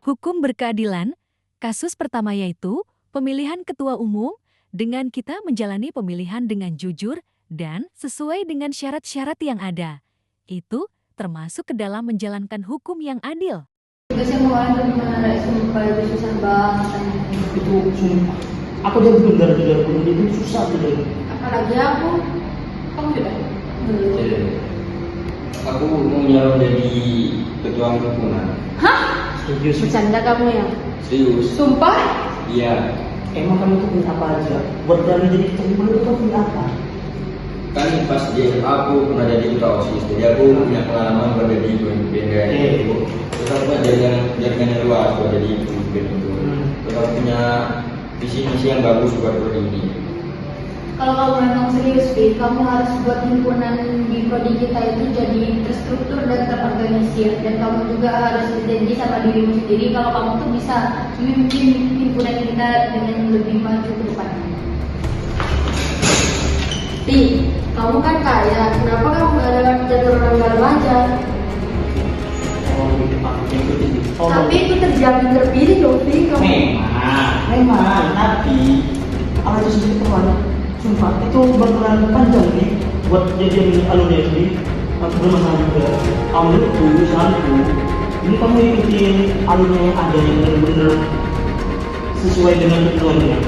Hukum berkeadilan, kasus pertama yaitu pemilihan ketua umum dengan kita menjalani pemilihan dengan jujur dan sesuai dengan syarat-syarat yang ada. Itu termasuk ke dalam menjalankan hukum yang adil. Tugasnya kemarin tuh gimana, sumpah itu susah banget. Itu sumpah. Aku udah bener-bener itu susah bener. Apalagi aku, kamu juga? Belum. Aku mau nyalon jadi ketua himpunan. Hah? Serius? Bercanda kamu ya? Serius? Sumpah? Iya. Emang kamu tuh punya apa aja? Buat berani jadi ketua himpunan itu kamu punya apa? Kan pas di SMA aku pernah jadi ketua OSIS, jadi aku punya pengalaman buat jadi pemimpin kayak gitu. Terus aku punya jaringan yang luas buat jadi pemimpin itu. Terus aku punya visi misi yang bagus buat prodi ini. Kalau kamu memang serius, Pi, kamu harus buat himpunan di prodi kita itu jadi terstruktur dan terorganisir. Dan kamu juga harus berjanji sama dirimu sendiri kalau kamu tuh bisa memimpin himpunan kita dengan lebih maju ke depannya. Pi, kamu kan kaya, kenapa kamu gak ada jadi orang dalam aja? Oh, gitu Pak. Oh, Tapi itu terjamin terpilih loh, Pi. Kamu memang, tapi Allah itu sendiri kemana? Sumpah, itu bakalan panjang nih buat jadi alumni sendiri. Aku bermasalah juga. Kamu itu misalku, ini kamu ikutin alumni yang ada yang benar-benar sesuai dengan ketentuannya.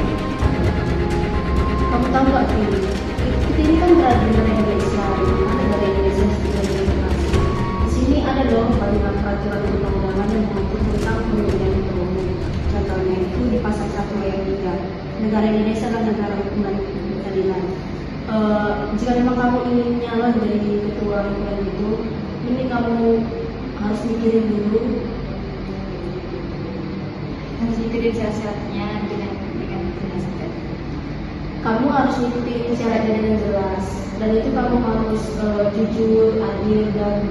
Kamu tahu gak, Pi? Kita ini kan berada di negara Islam, negara Indonesia sebagai demokrasi. Di sini ada loh banyak peraturan perundang-undangan yang mengatur tentang pemilihan ketua umum. Contohnya itu di pasal 1 ayat 3. Negara Indonesia adalah negara hukum dan keadilan. Jika memang kamu ingin nyalon jadi ketua himpunan itu, ini kamu harus mikirin dulu. Harus mikirin syarat-syaratnya dengan jelas. Kamu harus mengikuti syaratnya dengan jelas. Dan itu kamu harus jujur, adil, dan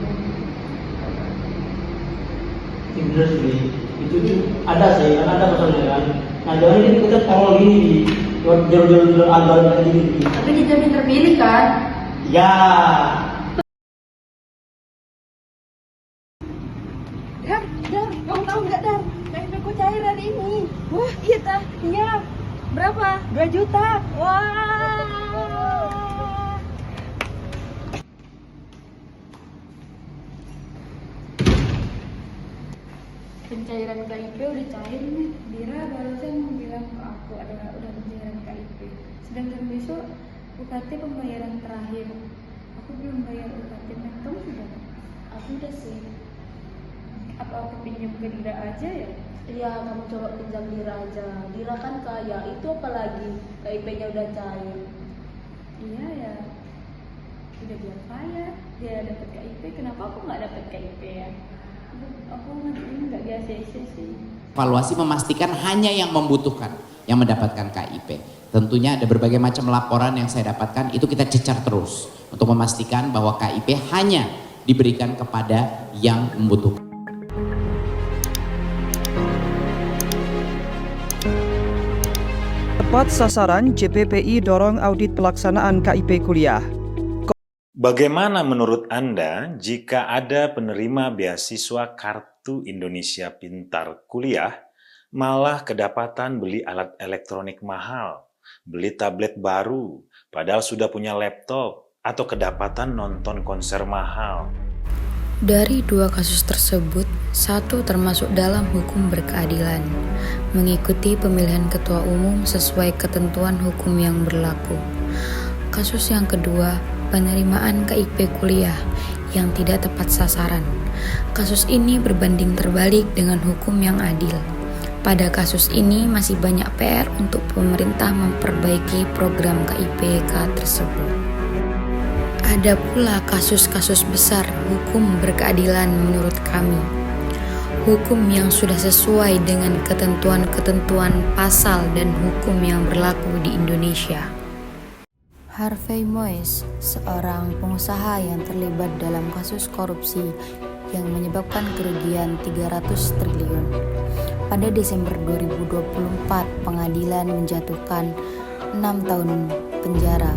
Bener sih, itu tuh ada sih, kan ada masalahnya kan. Nah jangan ini kita tolong gini, jalur-jalur agama kayak gini. tapi dijamin terpilih kan? Ya, Dar, kamu tahu nggak Dar? KIP-ku cair hari ini. Wah, iya Tah. Iya. Berapa? 2 juta. Wah. Pencairan KIP udah cair nih. Dira barusan bilang ke aku ada udah pencairan KIP. Sedangkan besok UKT pembayaran terakhir. Aku belum bayar UKT. Nah, kamu sudah? Aku udah sih. Apa aku pinjam ke Dira aja ya? Iya, kamu coba pinjam Dira aja. Dira kan kaya, itu apalagi KIP-nya udah cair. Iya ya. Udah dia kaya, dia dapat KIP. Kenapa aku nggak dapat KIP ya? Aku ngajuin nggak biasa sih. Evaluasi memastikan hanya yang membutuhkan yang mendapatkan KIP. Tentunya ada berbagai macam laporan yang saya dapatkan, itu kita cecar terus untuk memastikan bahwa KIP hanya diberikan kepada yang membutuhkan. Tepat sasaran, JPPI dorong audit pelaksanaan KIP kuliah. Bagaimana menurut Anda jika ada penerima beasiswa Kartu Indonesia Pintar Kuliah malah kedapatan beli alat elektronik mahal, beli tablet baru, padahal sudah punya laptop, atau kedapatan nonton konser mahal? Dari 2 kasus tersebut, 1 termasuk dalam hukum berkeadilan, mengikuti pemilihan ketua umum sesuai ketentuan hukum yang berlaku. Kasus yang kedua, penerimaan KIP kuliah yang tidak tepat sasaran. Kasus ini berbanding terbalik dengan hukum yang adil. Pada kasus ini masih banyak PR untuk pemerintah memperbaiki program KIPK tersebut. Ada pula kasus-kasus besar hukum berkeadilan menurut kami. Hukum yang sudah sesuai dengan ketentuan-ketentuan pasal dan hukum yang berlaku di Indonesia. Harvey Moise, seorang pengusaha yang terlibat dalam kasus korupsi yang menyebabkan kerugian 300 triliun. Pada Desember 2024, pengadilan menjatuhkan 6 tahun penjara.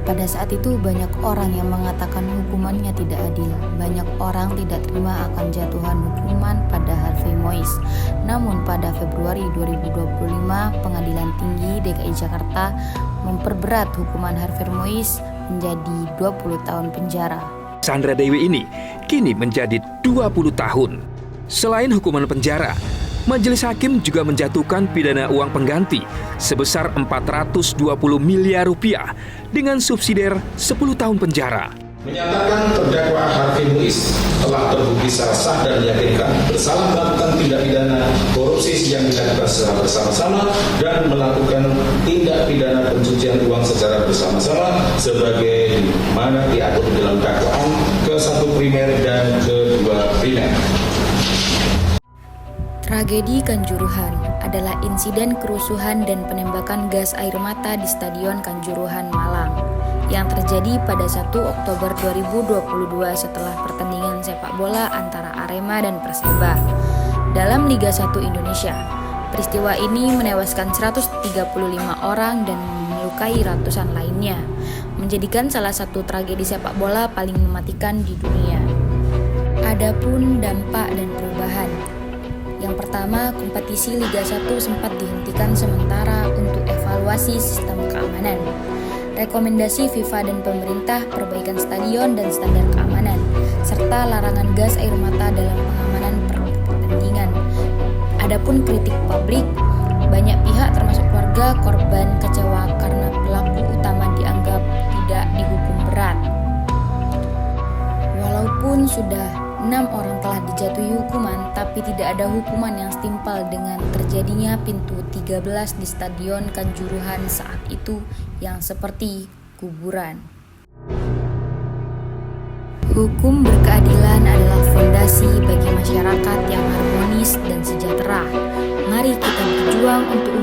Pada saat itu banyak orang yang mengatakan hukumannya tidak adil. Banyak orang tidak terima akan jatuhan hukuman pada Harvey Harvey Mois. Namun pada Februari 2025, Pengadilan Tinggi DKI Jakarta memperberat hukuman Harvey Mois menjadi 20 tahun penjara. Sandra Dewi ini kini menjadi 20 tahun. Selain hukuman penjara, Majelis Hakim juga menjatuhkan pidana uang pengganti sebesar 420 miliar rupiah dengan subsidiar 10 tahun penjara. Menyatakan terdakwa Harvey Mois telah terbukti secara sah dan meyakinkan bersalah melakukan tindak pidana korupsi yang dilakukan secara bersama-sama dan melakukan tindak pidana pencucian uang secara bersama-sama sebagai mana diatur dalam dakwaan ke-1 primer dan ke-2 primer. Tragedi Kanjuruhan adalah insiden kerusuhan dan penembakan gas air mata di Stadion Kanjuruhan, Malang yang terjadi pada 1 Oktober 2022 setelah pertandingan sepak bola antara Arema dan Perseba dalam Liga 1 Indonesia. Peristiwa ini menewaskan 135 orang dan melukai ratusan lainnya, menjadikan salah satu tragedi sepak bola paling mematikan di dunia. Adapun dampak dan perubahan. Yang pertama, kompetisi Liga 1 sempat dihentikan sementara untuk evaluasi sistem keamanan. Rekomendasi FIFA dan pemerintah perbaikan stadion dan standar keamanan, serta larangan gas air mata dalam pengamanan pertandingan. Adapun kritik publik, banyak pihak termasuk keluarga korban kecewa karena pelaku utama dianggap tidak dihukum berat. Walaupun sudah 6 orang telah dijatuhi hukuman, tapi tidak ada hukuman yang setimpal dengan terjadinya pintu 13 di Stadion Kanjuruhan saat itu yang seperti kuburan. Hukum berkeadilan adalah fondasi bagi masyarakat yang harmonis dan sejahtera. Mari kita berjuang untuk